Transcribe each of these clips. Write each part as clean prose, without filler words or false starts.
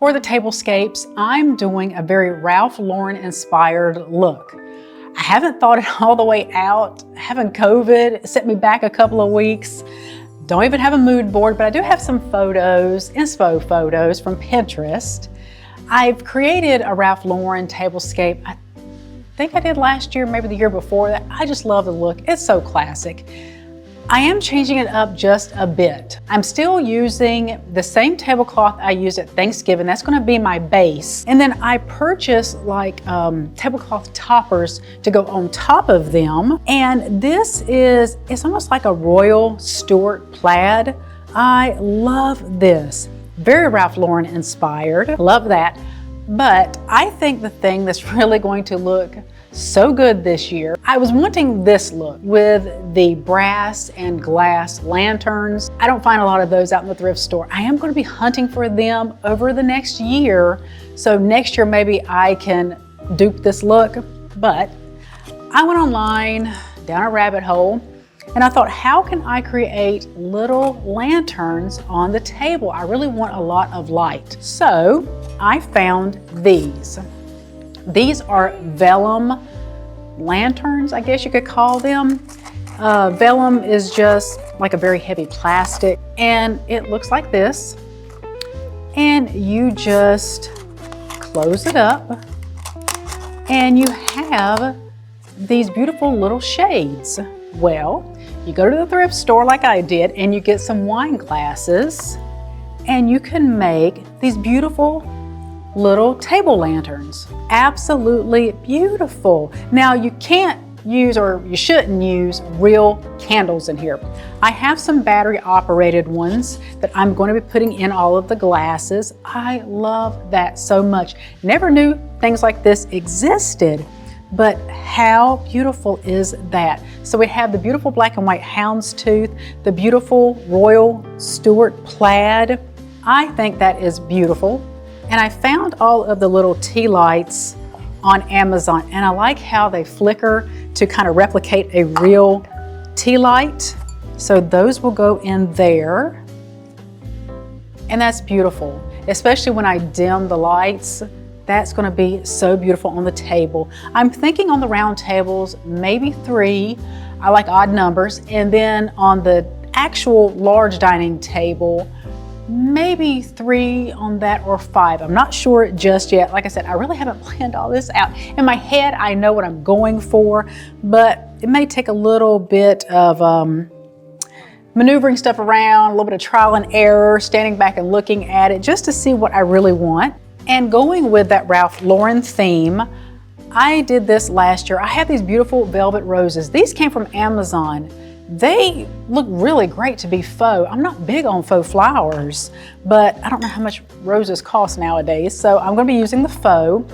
For the tablescapes, I'm doing a very Ralph Lauren inspired look. I haven't thought it all the way out. Having COVID set me back a couple of weeks. Don't even have a mood board, but I do have some photos, Inspo photos from Pinterest. I've created a Ralph Lauren tablescape. I think I did last year, maybe the year before that. I just love the look. It's so classic. I am changing it up just a bit. I'm still using the same tablecloth I used at Thanksgiving. That's going to be my base. And then I purchased like tablecloth toppers to go on top of them. And it's almost like a Royal Stuart plaid. I love this. Very Ralph Lauren inspired. Love that. But I think the thing that's really going to look so good this year, I was wanting this look with the brass and glass lanterns. I don't find a lot of those out in the thrift store. I am going to be hunting for them over the next year. So next year, maybe I can dupe this look. But I went online, down a rabbit hole, and I thought, how can I create little lanterns on the table? I really want a lot of light. So I found these. These are vellum lanterns, I guess you could call them. Vellum is just like a very heavy plastic, and it looks like this. And you just close it up, and you have these beautiful little shades. Well, you go to the thrift store like I did, and you get some wine glasses, and you can make these beautiful little table lanterns. Absolutely beautiful. Now you can't use, or you shouldn't use, real candles in here. I have some battery operated ones that I'm going to be putting in all of the glasses. I love that so much. Never knew things like this existed, but how beautiful is that? So we have the beautiful black and white houndstooth, the beautiful Royal Stuart plaid. I think that is beautiful. And I found all of the little tea lights on Amazon, and I like how they flicker to kind of replicate a real tea light. So those will go in there. And that's beautiful, especially when I dim the lights. That's going to be so beautiful on the table. I'm thinking on the round tables, maybe 3. I like odd numbers. And then on the actual large dining table, maybe 3 on that, or 5. I'm not sure just yet. Like I said, I really haven't planned all this out. In my head, I know what I'm going for, but it may take a little bit of maneuvering stuff around, a little bit of trial and error, standing back and looking at it just to see what I really want. And going with that Ralph Lauren theme, I did this last year. I have these beautiful velvet roses. These came from Amazon. They look really great to be faux. I'm not big on faux flowers, but I don't know how much roses cost nowadays, so I'm going to be using the faux.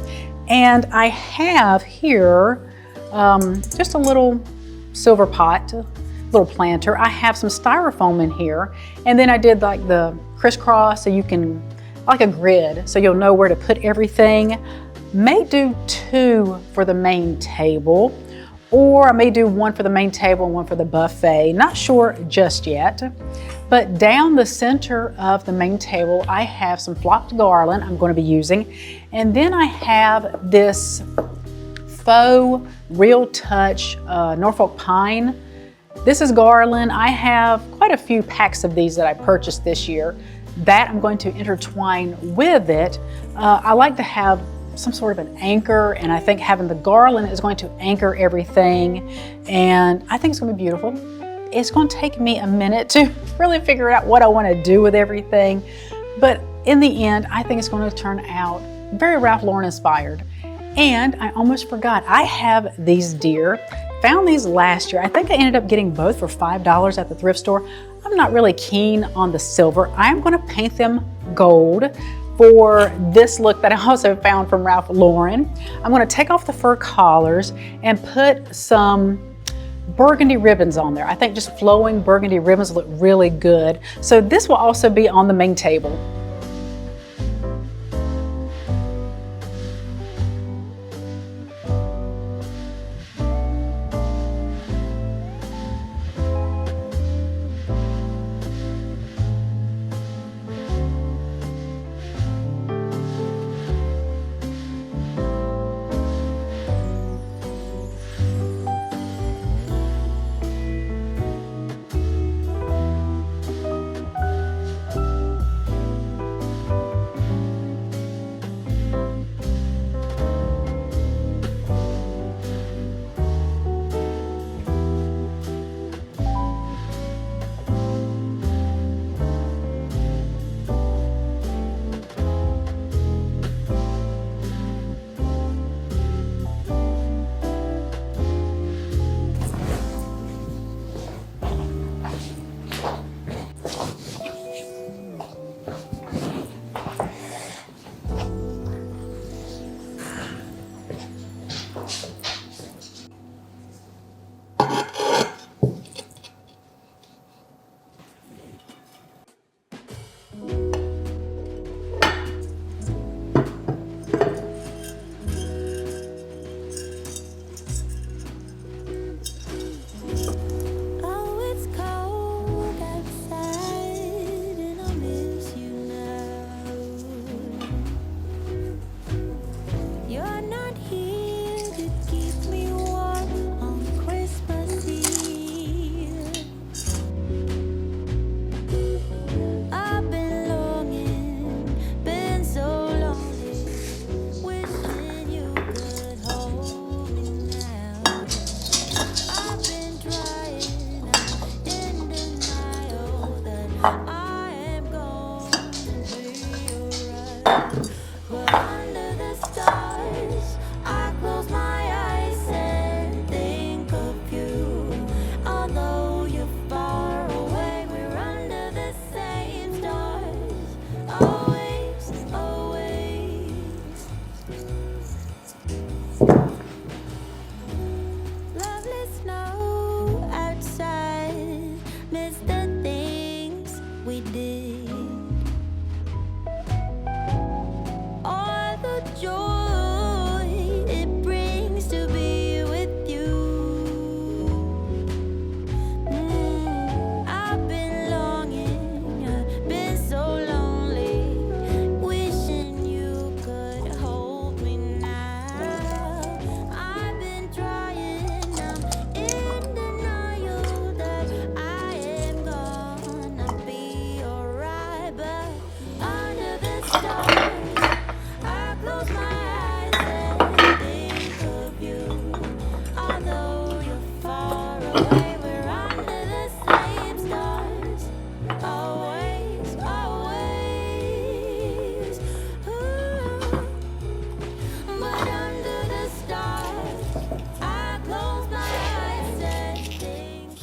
And I have here just a little silver pot, little planter. I have some styrofoam in here, and then I did like the crisscross, so you can, like a grid, so you'll know where to put everything. May do 2 for the main table, or I may do 1 for the main table and 1 for the buffet. Not sure just yet. But down the center of the main table, I have some flocked garland I'm going to be using. And then I have this faux Real Touch Norfolk Pine. This is garland. I have quite a few packs of these that I purchased this year. That I'm going to intertwine with it. I like to have some sort of an anchor, and I think having the garland is going to anchor everything, and I think it's going to be beautiful. It's going to take me a minute to really figure out what I want to do with everything, but in the end, I think it's going to turn out very Ralph Lauren inspired. And I almost forgot, I have these deer. Found these last year. I think I ended up getting both for $5 at the thrift store. I'm not really keen on the silver. I am going to paint them gold for this look that I also found from Ralph Lauren. I'm going to take off the fur collars and put some burgundy ribbons on there. I think just flowing burgundy ribbons look really good. So this will also be on the main table. we're under the same stars. Always, always. Ooh. But under the stars, I close my eyes and think.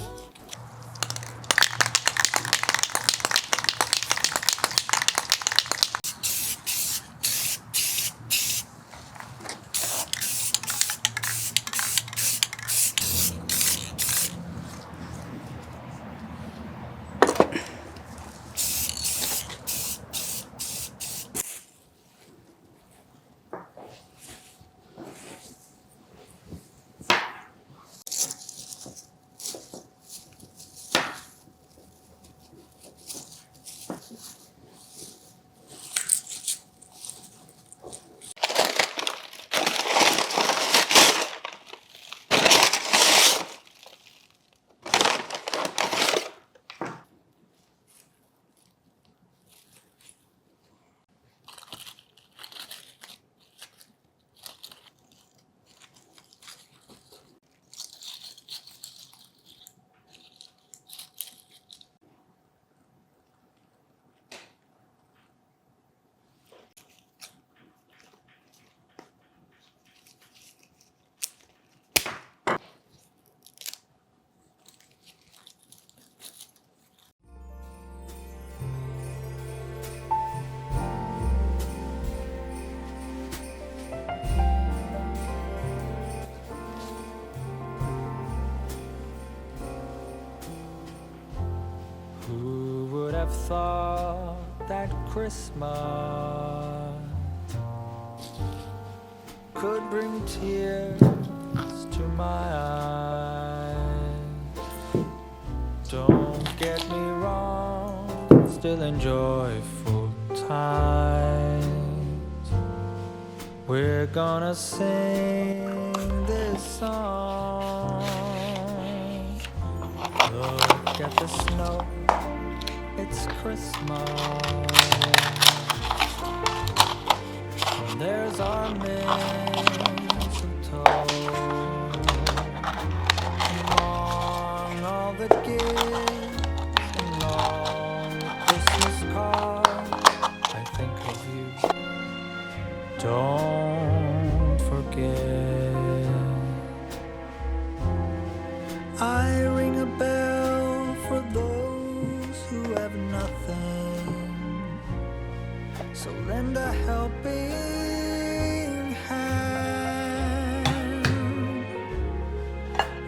Who would have thought that Christmas could bring tears to my eyes? Don't get me wrong, still enjoy full times. We're gonna sing this song. Look at the snow, it's Christmas. And there's our mistletoe. Among all the gifts and all the Christmas cards, I think of you. Don't forget. I ring a bell for those who have nothing, so lend a helping hand.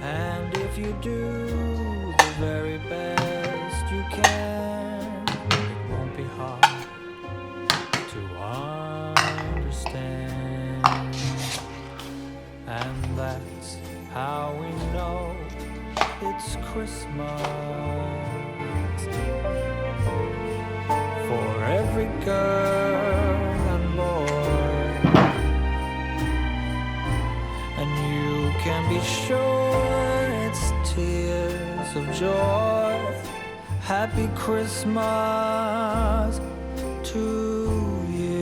And if you do the very best you can, it won't be hard to understand. And that's how we know it's Christmas. For every girl and boy, and you can be sure it's tears of joy. Happy Christmas to you.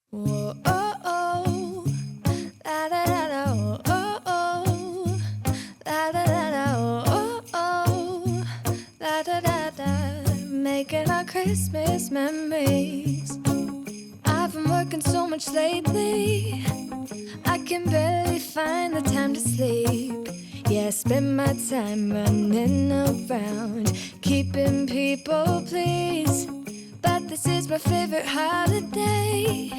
Whoa, oh, oh, la da da da, oh, oh, la da da da, oh, oh, la da da da, making our Christmas memories. I've been working so much lately, I can barely find the time to sleep. Yeah, I spend my time running around, keeping people pleased. But this is my favorite holiday.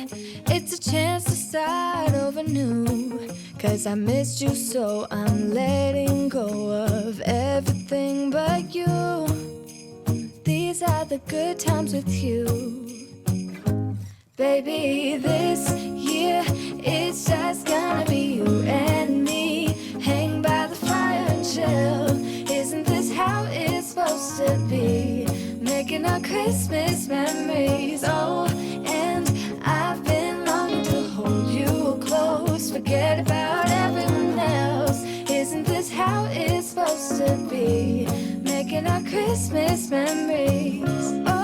It's a chance to start over new. 'Cause I missed you, so I'm letting go of everything but you. These are the good times with you. Baby, this year it's just gonna be you and me. Hang by the fire and chill. Isn't this how it's supposed to be? Making our Christmas memories. Oh, and just forget about everyone else. Isn't this how it's supposed to be? Making our Christmas memories.